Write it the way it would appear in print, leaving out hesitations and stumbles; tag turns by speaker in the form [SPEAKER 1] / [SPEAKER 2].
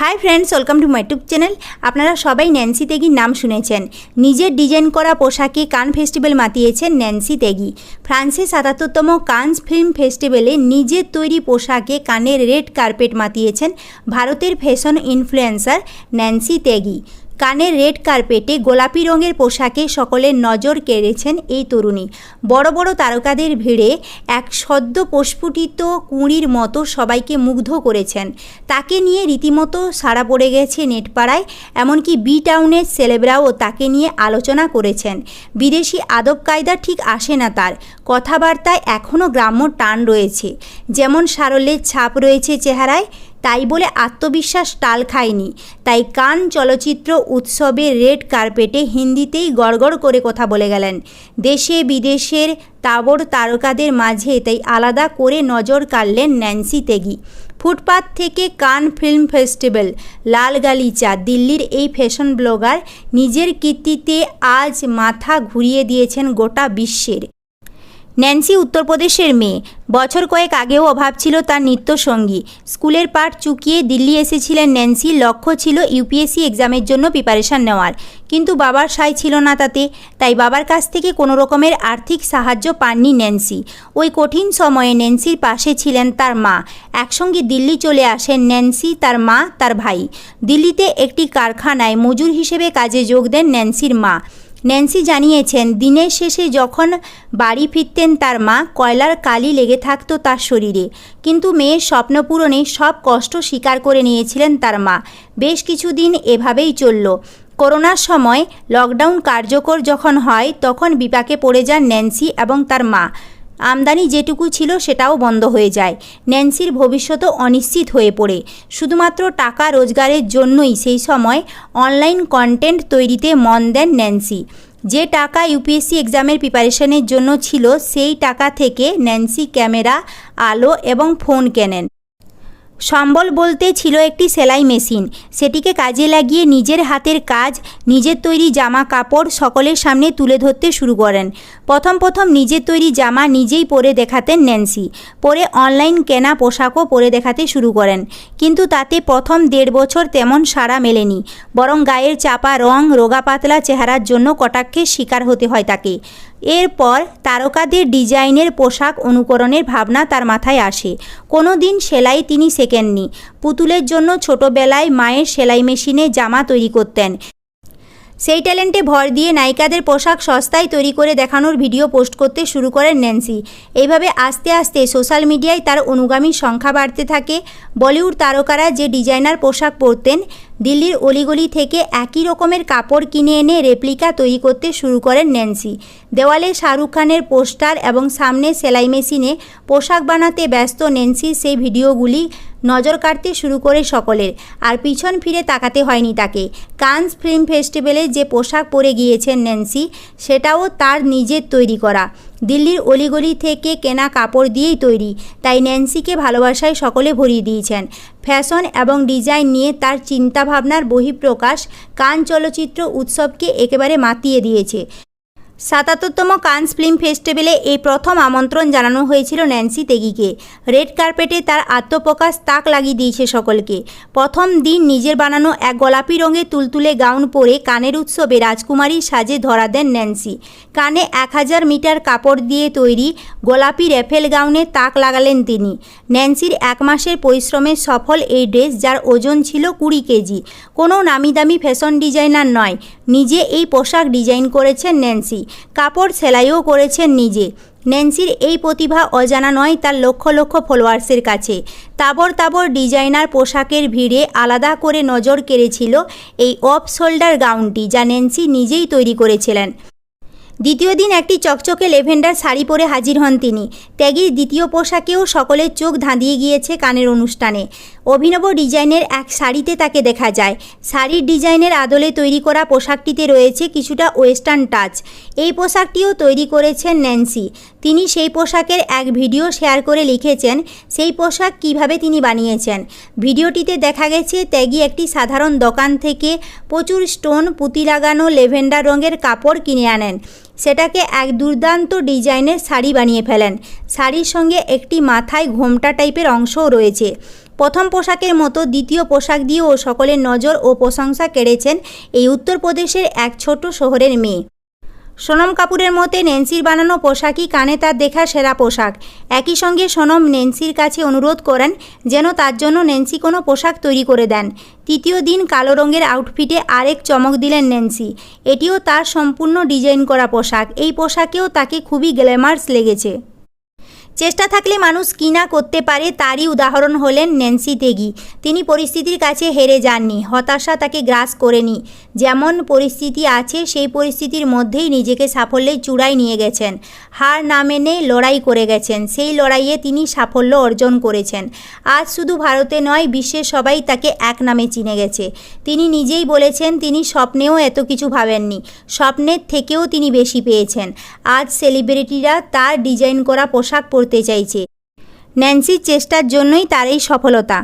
[SPEAKER 1] High friends welcome to my YouTube channel. আপনারা সবাই Nancy তেগির নাম শুনেছেন। নিজের ডিজাইন করা পোশাকে কান ফেস্টিভ্যাল মাতিয়েছেন ন্যান্সি তেগি। ফ্রান্সের ৭৭তম কানস ফিল্ম ফেস্টিভ্যালে নিজের তৈরি পোশাকে কানের রেড কার্পেট মাতিয়েছেন ভারতের ফ্যাশন ইনফ্লুয়েন্সার ন্যান্সি তেগি। কানের রেড কার্পেটে গোলাপি রঙের পোশাকে সকলের নজর কেড়েছেন এই তরুণী। বড় বড় তারকাদের ভিড়ে এক সদ্য প্রস্ফুটিত কুঁড়ির মতো সবাইকে মুগ্ধ করেছেন। তাকে নিয়ে রীতিমতো সাড়া পড়ে গেছে নেটপাড়ায়, এমনকি বি টাউনের সেলেবরাও তাকে নিয়ে আলোচনা করেছেন। বিদেশি আদব কায়দা ঠিক আসে না তার, কথাবার্তায় এখনও গ্রাম্য টান রয়েছে। যেমন সারল্যের ছাপ রয়েছে চেহারায়, তাই বলে আত্মবিশ্বাস টাল খায়নি। তাই কান চলচ্চিত্র উৎসবের রেড কার্পেটে হিন্দিতেই গড়গড় করে কথা বলে গেলেন। দেশে বিদেশের তাবড় তারকাদের মাঝে তাই আলাদা করে নজর কাড়লেন ন্যান্সি তেগি। ফুটপাত থেকে কান ফিল্ম ফেস্টিভ্যাল, লাল গালিচা, দিল্লির এই ফ্যাশন ব্লগার নিজের কীর্তিতে আজ মাথা ঘুরিয়ে দিয়েছেন গোটা বিশ্বের। ন্যান্সি উত্তরপ্রদেশের মেয়ে। বছর কয়েক আগেও অভাব ছিল তার নৃত্যসঙ্গী। স্কুলের পাঠ চুকিয়ে দিল্লি এসেছিলেন ন্যান্সি। লক্ষ্য ছিল ইউপিএসসি এক্সামের জন্য প্রিপারেশান নেওয়ার, কিন্তু বাবার সায় ছিল না তাতে। তাই বাবার কাছ থেকে কোনো রকমের আর্থিক সাহায্য পাননি ন্যান্সি। ওই কঠিন সময়ে ন্যান্সির পাশে ছিলেন তার মা। একসঙ্গে দিল্লি চলে আসেন ন্যান্সি, তার মা, তার ভাই। দিল্লিতে একটি কারখানায় মজুর হিসেবে কাজে যোগ দেন ন্যান্সির মা। ন্যান্সি জানিয়েছেন, দিনের শেষে যখন বাড়ি ফিরতেন তার মা, কয়লার কালি লেগে থাকতো তার শরীরে, কিন্তু মেয়ের স্বপ্ন পূরণে সব কষ্ট স্বীকার করে নিয়েছিলেন তার মা। বেশ কিছুদিন এভাবেই চলল। করোনার সময় লকডাউন কার্যকর যখন হয় তখন বিপাকে পড়ে যান ন্যান্সি এবং তার মা। আমদানি যেটুকু ছিল সেটাও বন্ধ হয়ে যায়। ন্যান্সির ভবিষ্যৎও অনিশ্চিত হয়ে পড়ে। শুধুমাত্র টাকা রোজগারের জন্যই সেই সময় অনলাইন কন্টেন্ট তৈরিতে মন দেন ন্যান্সি। যে টাকা ইউপিএসসি এক্সামের প্রিপারেশনের জন্য ছিল, সেই টাকা থেকে ন্যান্সি ক্যামেরা, আলো এবং ফোন কেনেন। সম্বল বলতে ছিল একটি সেলাই মেশিন। সেটিকে কাজে লাগিয়ে নিজের হাতের কাজ, নিজের তৈরি জামা কাপড় সকলের সামনে তুলে ধরতে শুরু করেন। প্রথম নিজের তৈরি জামা নিজেই পরে দেখাতেন ন্যান্সি। পরে অনলাইন কেনা পোশাকও পরে দেখাতে শুরু করেন, কিন্তু তাতে প্রথম 1.5 বছর তেমন সাড়া মেলেনি। বরং গায়ের চাপা রং, রোগা পাতলা চেহারার জন্য কটাক্ষের শিকার হতে হয় তাকে। এরপর তারকাদের ডিজাইনের পোশাক অনুকরণের ভাবনা তার মাথায় আসে। কোনো দিন সেলাই তিনি শেখেননি। পুতুলের জন্য ছোটবেলায় মায়ের সেলাই মেশিনে জামা তৈরি করতেন। সেই ট্যালেন্টে ভর দিয়ে নায়িকাদের পোশাক সস্তায় তৈরি করে দেখানোর ভিডিও পোস্ট করতে শুরু করেন ন্যান্সি। এইভাবে আস্তে আস্তে সোশ্যাল মিডিয়ায় তার অনুগামীর সংখ্যা বাড়তে থাকে। বলিউড তারকারা যে ডিজাইনার পোশাক পরতেন, দিল্লির অলিগলি থেকে একই রকমের কাপড় কিনে এনে রেপ্লিকা তৈরি করতে শুরু করেন ন্যান্সি। দেওয়ালে শাহরুখ খানের পোস্টার এবং সামনে সেলাই মেশিনে পোশাক বানাতে ব্যস্ত ন্যান্সির সেই ভিডিওগুলি নজর কাড়তে শুরু করে সকলের। আর পিছন ফিরে তাকাতে হয়নি তাকে। কানস ফিল্ম ফেস্টিভ্যালে যে পোশাক পরে গিয়েছেন ন্যান্সি, সেটাও তার নিজের তৈরি করা। দিল্লির অলিগলি থেকে কেনা কাপড় দিয়েই তৈরি। তাই ন্যান্সিকে ভালোবাসায় সকলে ভরিয়ে দিয়েছেন। ফ্যাশন এবং ডিজাইন নিয়ে তার চিন্তাভাবনার বহিঃপ্রকাশ কান চলচ্চিত্র উৎসবকে একেবারে মাতিয়ে দিয়েছে। ৭৭তম কানস ফিল্ম ফেস্টিভ্যালে এই প্রথম আমন্ত্রণ জানানো হয়েছিল ন্যান্সি তেগিকে। রেড কার্পেটে তার আত্মপ্রকাশ তাক লাগিয়ে দিয়েছে সকলকে। প্রথম দিন নিজের বানানো এক গোলাপি রঙের তুলতুলে গাউন পরে কানের উৎসবে রাজকুমারী সাজে ধরা দেন ন্যান্সি। কানে 1000 মিটার কাপড় দিয়ে তৈরি গোলাপি র্যাফেল গাউনে তাক লাগালেন তিনি। ন্যান্সির 1 মাসের পরিশ্রমের সফল এই ড্রেস, যার ওজন ছিল 20 কেজি। কোনো নামি দামি ফ্যাশন ডিজাইনার নয়, নিজে এই পোশাক ডিজাইন করেছেন ন্যান্সি। কাপড় সেলাইও করেছেন নিজে। ন্যান্সির এই প্রতিভা অজানা নয় তার লক্ষ লক্ষ ফলোয়ার্সের কাছে। তাবড় ডিজাইনার পোশাকের ভিড়ে আলাদা করে নজর কেড়েছিল এই অফ শোল্ডার গাউনটি, যা ন্যান্সি নিজেই তৈরি করেছিলেন। দ্বিতীয় দিন একটি চকচকে লেভেন্ডার শাড়ি পরে হাজির হন তিনি। ত্যাগীর দ্বিতীয় পোশাকেও সকলের চোখ ধাঁধিয়ে গিয়েছে কানের অনুষ্ঠানে। অভিনব ডিজাইনের এক শাড়িতে তাকে দেখা যায়। শাড়ির ডিজাইনের আদলে তৈরি করা পোশাকটিতে রয়েছে কিছুটা ওয়েস্টার্ন টাচ। এই পোশাকটিও তৈরি করেছেন ন্যান্সি। তিনি সেই পোশাকের এক ভিডিও শেয়ার করে লিখেছেন সেই পোশাক কিভাবে তিনি বানিয়েছেন। ভিডিওটিতে দেখা গেছে ত্যাগী একটি সাধারণ দোকান থেকে প্রচুর স্টোন পুঁতি লাগানো লেভেন্ডার রঙের কাপড় কিনে আনেন। সেটাকে এক দুর্দান্ত ডিজাইনের শাড়ি বানিয়ে ফেলেন। শাড়ির সঙ্গে একটি মাথায় ঘোমটা টাইপের অংশও রয়েছে। প্রথম পোশাকের মতো দ্বিতীয় পোশাক দিয়েও সকলের নজর ও প্রশংসা কেড়েছেন এই উত্তরপ্রদেশের এক ছোট শহরের মেয়ে। সোনম কাপুরের মতে ন্যান্সির বানানো পোশাকই কানে তার দেখা সেরা পোশাক। একই সঙ্গে সোনম ন্যান্সির কাছে অনুরোধ করেন যেন তার জন্য ন্যান্সি কোনো পোশাক তৈরি করে দেন। তৃতীয় দিন কালো রঙের আউটফিটে আরেক চমক দিলেন ন্যান্সি। এটিও তার সম্পূর্ণ ডিজাইন করা পোশাক। এই পোশাকেও তাকে খুবই গ্ল্যামার্স লেগেছে। চেষ্টা থাকলে মানুষ কী না করতে পারে তারই উদাহরণ হলেন ন্যান্সি তেগি। তিনি পরিস্থিতির কাছে হেরে যাননি, হতাশা তাকে গ্রাস করেনি। যেমন পরিস্থিতি আছে সেই পরিস্থিতির মধ্যেই নিজেকে সাফল্যের চূড়ায় নিয়ে গেছেন। হার না মেনে লড়াই করে গেছেন, সেই লড়াইয়ে তিনি সাফল্য অর্জন করেছেন। আজ শুধু ভারতে নয়, বিশ্বের সবাই তাকে এক নামে চিনে গেছে। তিনি নিজেই বলেছেন তিনি স্বপ্নেও এত কিছু ভাবেননি, স্বপ্নের থেকেও তিনি বেশি পেয়েছেন। আজ সেলিব্রিটিরা তার ডিজাইন করা পোশাক পরতে চাইছে। ন্যান্সির চেষ্টার জন্যই তার এই সফলতা।